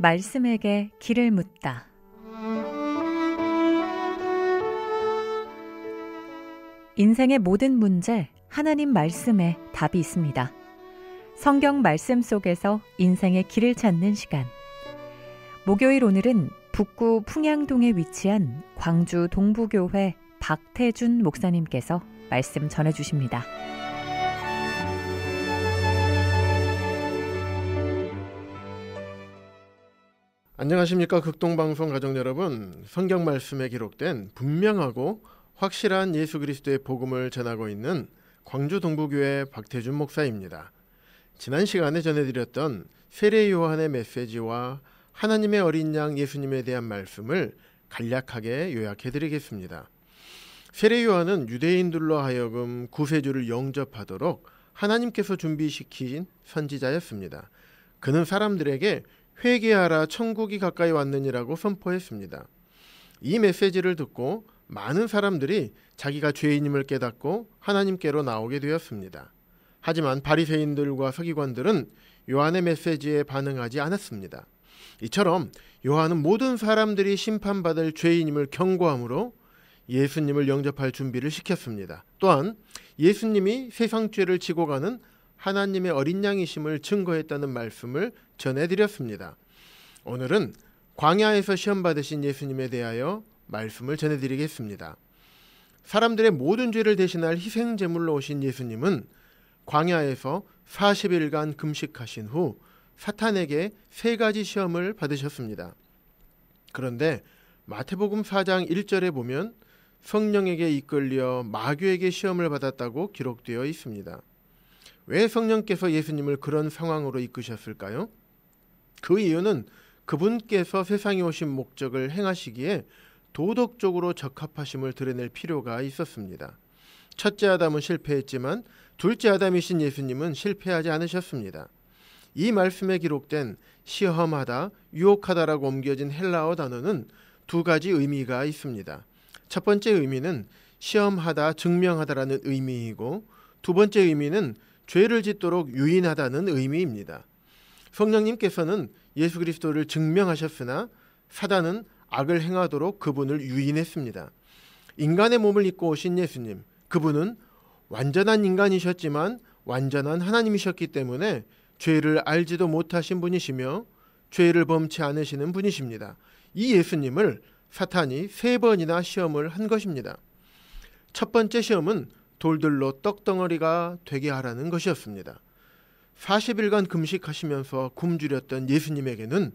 말씀에게 길을 묻다. 인생의 모든 문제, 하나님 말씀에 답이 있습니다. 성경 말씀 속에서 인생의 길을 찾는 시간. 목요일 오늘은 북구 풍양동에 위치한 광주 동부교회 박태준 목사님께서 말씀 전해주십니다. 안녕하십니까. 극동방송 가족 여러분, 성경 말씀에 기록된 분명하고 확실한 예수 그리스도의 복음을 전하고 있는 광주 동부교회 박태준 목사입니다. 지난 시간에 전해드렸던 세례 요한의 메시지와 하나님의 어린 양 예수님에 대한 말씀을 간략하게 요약해드리겠습니다. 세례 요한은 유대인들로 하여금 구세주를 영접하도록 하나님께서 준비시킨 선지자였습니다. 그는 사람들에게 회개하라, 천국이 가까이 왔느니라고 선포했습니다. 이 메시지를 듣고 많은 사람들이 자기가 죄인임을 깨닫고 하나님께로 나오게 되었습니다. 하지만 바리새인들과 서기관들은 요한의 메시지에 반응하지 않았습니다. 이처럼 요한은 모든 사람들이 심판받을 죄인임을 경고함으로 예수님을 영접할 준비를 시켰습니다. 또한 예수님이 세상 죄를 지고 가는 하나님의 어린 양이심을 증거했다는 말씀을 전해드렸습니다. 오늘은 광야에서 시험 받으신 예수님에 대하여 말씀을 전해드리겠습니다. 사람들의 모든 죄를 대신할 희생제물로 오신 예수님은 광야에서 40일간 금식하신 후 사탄에게 3가지 시험을 받으셨습니다. 그런데 마태복음 4장 1절에 보면 성령에게 이끌려 마귀에게 시험을 받았다고 기록되어 있습니다. 왜 성령께서 예수님을 그런 상황으로 이끄셨을까요? 그 이유는 그분께서 세상에 오신 목적을 행하시기에 도덕적으로 적합하심을 드러낼 필요가 있었습니다. 첫째 아담은 실패했지만 둘째 아담이신 예수님은 실패하지 않으셨습니다. 이 말씀에 기록된 시험하다, 유혹하다라고 옮겨진 헬라어 단어는 2가지 의미가 있습니다. 첫 번째 의미는 시험하다, 증명하다라는 의미이고, 두 번째 의미는 죄를 짓도록 유인하다는 의미입니다. 성령님께서는 예수 그리스도를 증명하셨으나 사단은 악을 행하도록 그분을 유인했습니다. 인간의 몸을 입고 오신 예수님, 그분은 완전한 인간이셨지만 완전한 하나님이셨기 때문에 죄를 알지도 못하신 분이시며 죄를 범치 않으시는 분이십니다. 이 예수님을 사탄이 3번이나 시험을 한 것입니다. 첫 번째 시험은 돌들로 떡덩어리가 되게 하라는 것이었습니다. 40일간 금식하시면서 굶주렸던 예수님에게는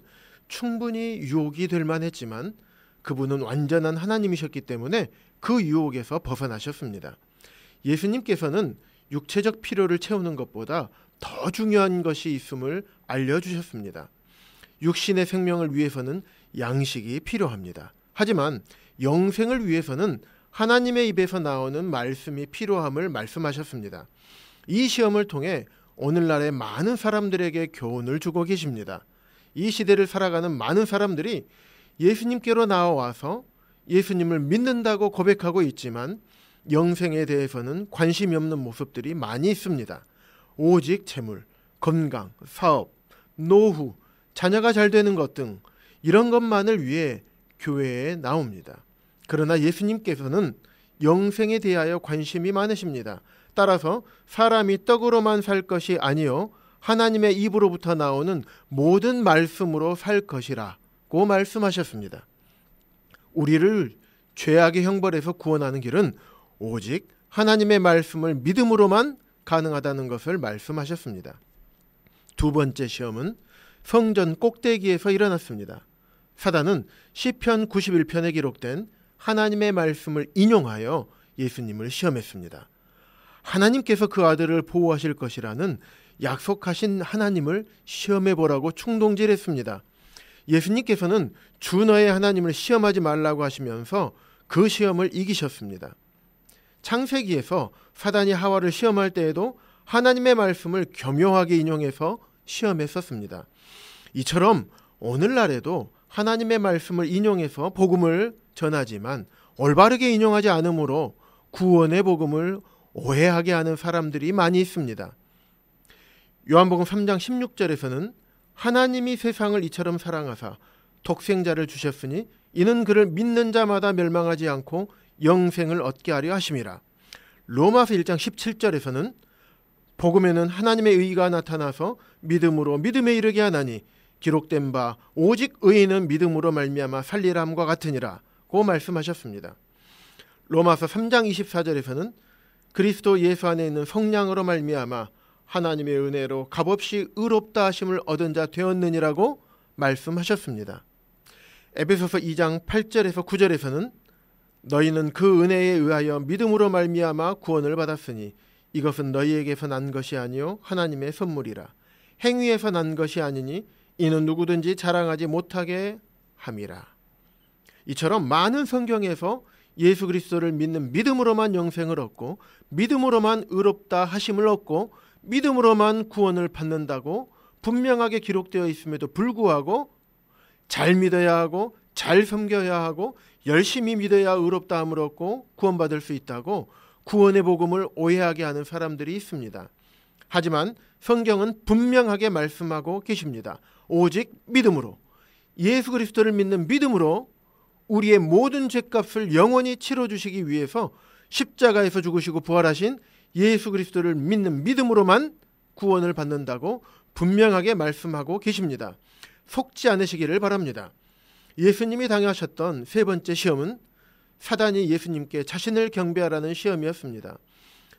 충분히 유혹이 될 만했지만 그분은 완전한 하나님이셨기 때문에 그 유혹에서 벗어나셨습니다. 예수님께서는 육체적 필요를 채우는 것보다 더 중요한 것이 있음을 알려주셨습니다. 육신의 생명을 위해서는 양식이 필요합니다. 하지만 영생을 위해서는 하나님의 입에서 나오는 말씀이 필요함을 말씀하셨습니다. 이 시험을 통해 오늘날의 많은 사람들에게 교훈을 주고 계십니다. 이 시대를 살아가는 많은 사람들이 예수님께로 나와서 예수님을 믿는다고 고백하고 있지만 영생에 대해서는 관심이 없는 모습들이 많이 있습니다. 오직 재물, 건강, 사업, 노후, 자녀가 잘 되는 것 등 이런 것만을 위해 교회에 나옵니다. 그러나 예수님께서는 영생에 대하여 관심이 많으십니다. 따라서 사람이 떡으로만 살 것이 아니요 하나님의 입으로부터 나오는 모든 말씀으로 살 것이라고 말씀하셨습니다. 우리를 죄악의 형벌에서 구원하는 길은 오직 하나님의 말씀을 믿음으로만 가능하다는 것을 말씀하셨습니다. 두 번째 시험은 성전 꼭대기에서 일어났습니다. 사단은 시편 91편에 기록된 하나님의 말씀을 인용하여 예수님을 시험했습니다. 하나님께서 그 아들을 보호하실 것이라는 약속하신 하나님을 시험해보라고 충동질했습니다. 예수님께서는 주 너의 하나님을 시험하지 말라고 하시면서 그 시험을 이기셨습니다. 창세기에서 사단이 하와를 시험할 때에도 하나님의 말씀을 교묘하게 인용해서 시험했었습니다. 이처럼 오늘날에도 하나님의 말씀을 인용해서 복음을 전하지만 올바르게 인용하지 않으므로 구원의 복음을 오해하게 하는 사람들이 많이 있습니다. 요한복음 3장 16절에서는 하나님이 세상을 이처럼 사랑하사 독생자를 주셨으니 이는 그를 믿는 자마다 멸망하지 않고 영생을 얻게 하려 하심이라. 로마서 1장 17절에서는 복음에는 하나님의 의가 나타나서 믿음으로 믿음에 이르게 하나니 기록된 바 오직 의인은 믿음으로 말미암아 살리람과 같으니라 고 말씀하셨습니다. 로마서 3장 24절에서는 그리스도 예수 안에 있는 성령으로 말미암아 하나님의 은혜로 값없이 의롭다 하심을 얻은 자 되었느니라고 말씀하셨습니다. 에베소서 2장 8절에서 9절에서는 너희는 그 은혜에 의하여 믿음으로 말미암아 구원을 받았으니 이것은 너희에게서 난 것이 아니요 하나님의 선물이라. 행위에서 난 것이 아니니 이는 누구든지 자랑하지 못하게 함이라. 이처럼 많은 성경에서 예수 그리스도를 믿는 믿음으로만 영생을 얻고 믿음으로만 의롭다 하심을 얻고 믿음으로만 구원을 받는다고 분명하게 기록되어 있음에도 불구하고 잘 믿어야 하고 잘 섬겨야 하고 열심히 믿어야 의롭다 함을 얻고 구원받을 수 있다고 구원의 복음을 오해하게 하는 사람들이 있습니다. 하지만 성경은 분명하게 말씀하고 계십니다. 오직 믿음으로, 예수 그리스도를 믿는 믿음으로 우리의 모든 죄값을 영원히 치러주시기 위해서 십자가에서 죽으시고 부활하신 예수 그리스도를 믿는 믿음으로만 구원을 받는다고 분명하게 말씀하고 계십니다. 속지 않으시기를 바랍니다. 예수님이 당하셨던 세 번째 시험은 사단이 예수님께 자신을 경배하라는 시험이었습니다.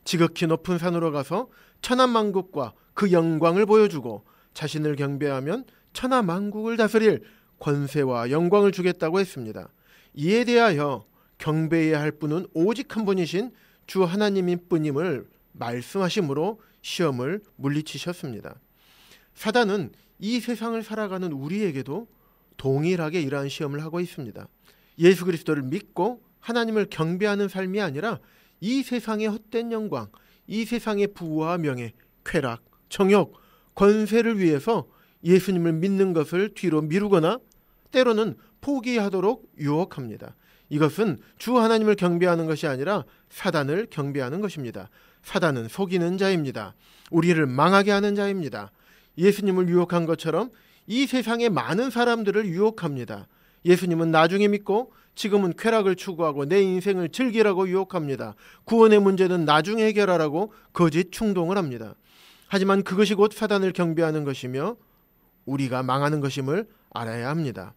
지극히 높은 산으로 가서 천하만국과 그 영광을 보여주고 자신을 경배하면 천하만국을 다스릴 권세와 영광을 주겠다고 했습니다. 이에 대하여 경배해야 할 분은 오직 한 분이신 주 하나님인 뿐임을 말씀하심으로 시험을 물리치셨습니다. 사단은 이 세상을 살아가는 우리에게도 동일하게 이러한 시험을 하고 있습니다. 예수 그리스도를 믿고 하나님을 경배하는 삶이 아니라 이 세상의 헛된 영광, 이 세상의 부와 명예, 쾌락, 정욕, 권세를 위해서 예수님을 믿는 것을 뒤로 미루거나 때로는 포기하도록 유혹합니다. 이것은 주 하나님을 경배하는 것이 아니라 사단을 경배하는 것입니다. 사단은 속이는 자입니다. 우리를 망하게 하는 자입니다. 예수님을 유혹한 것처럼 이 세상의 많은 사람들을 유혹합니다. 예수님은 나중에 믿고 지금은 쾌락을 추구하고 내 인생을 즐기라고 유혹합니다. 구원의 문제는 나중에 해결하라고 거짓 충동을 합니다. 하지만 그것이 곧 사단을 경배하는 것이며 우리가 망하는 것임을 알아야 합니다.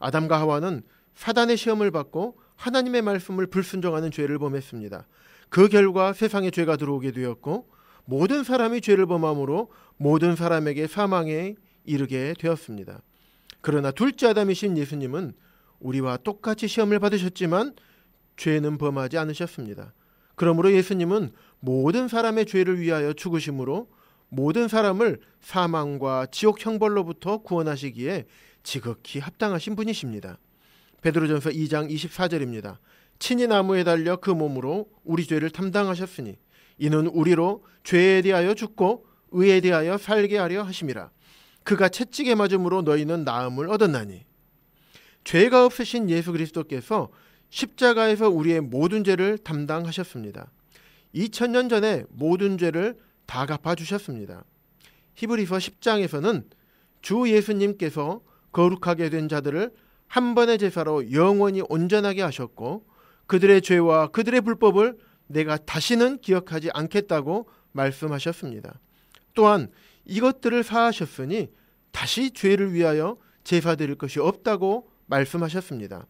아담과 하와는 사단의 시험을 받고 하나님의 말씀을 불순종하는 죄를 범했습니다. 그 결과 세상에 죄가 들어오게 되었고 모든 사람이 죄를 범함으로 모든 사람에게 사망에 이르게 되었습니다. 그러나 둘째 아담이신 예수님은 우리와 똑같이 시험을 받으셨지만 죄는 범하지 않으셨습니다. 그러므로 예수님은 모든 사람의 죄를 위하여 죽으심으로 모든 사람을 사망과 지옥 형벌로부터 구원하시기에 지극히 합당하신 분이십니다. 베드로전서 2장 24절입니다. 친히 나무에 달려 그 몸으로 우리 죄를 담당하셨으니 이는 우리로 죄에 대하여 죽고 의에 대하여 살게 하려 하심이라. 그가 채찍에 맞음으로 너희는 나음을 얻었나니. 죄가 없으신 예수 그리스도께서 십자가에서 우리의 모든 죄를 담당하셨습니다. 2000년 전에 모든 죄를 다 갚아주셨습니다. 히브리서 10장에서는 주 예수님께서 거룩하게 된 자들을 한 번의 제사로 영원히 온전하게 하셨고 그들의 죄와 그들의 불법을 내가 다시는 기억하지 않겠다고 말씀하셨습니다. 또한 이것들을 사하셨으니 다시 죄를 위하여 제사 드릴 것이 없다고 말씀하셨습니다.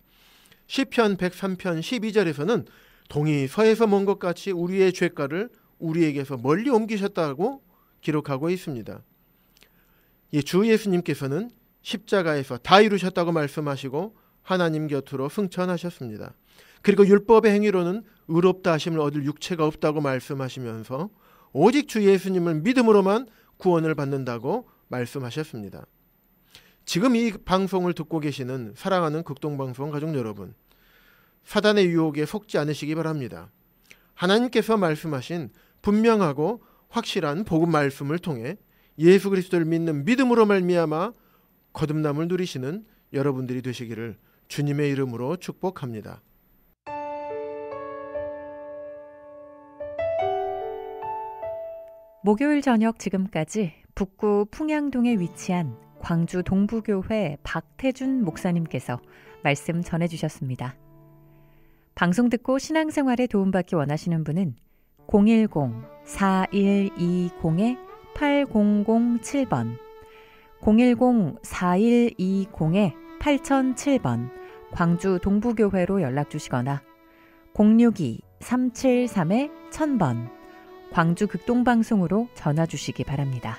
시편 103편 12절에서는 동이 서에서 먼 것 같이 우리의 죄가를 우리에게서 멀리 옮기셨다고 기록하고 있습니다. 주 예수님께서는 십자가에서 다 이루셨다고 말씀하시고 하나님 곁으로 승천하셨습니다. 그리고 율법의 행위로는 의롭다 하심을 얻을 육체가 없다고 말씀하시면서 오직 주 예수님을 믿음으로만 구원을 받는다고 말씀하셨습니다. 지금 이 방송을 듣고 계시는 사랑하는 극동방송 가족 여러분, 사단의 유혹에 속지 않으시기 바랍니다. 하나님께서 말씀하신 분명하고 확실한 복음 말씀을 통해 예수 그리스도를 믿는 믿음으로 말미암아 거듭남을 누리시는 여러분들이 되시기를 주님의 이름으로 축복합니다. 목요일 저녁 지금까지 북구 풍양동에 위치한 광주 동부교회 박태준 목사님께서 말씀 전해주셨습니다. 방송 듣고 신앙생활에 도움받기 원하시는 분은 010-4120-8007번 010-4120-8007번 광주 동부교회로 연락주시거나 062-373-1000번 광주 극동방송으로 전화주시기 바랍니다.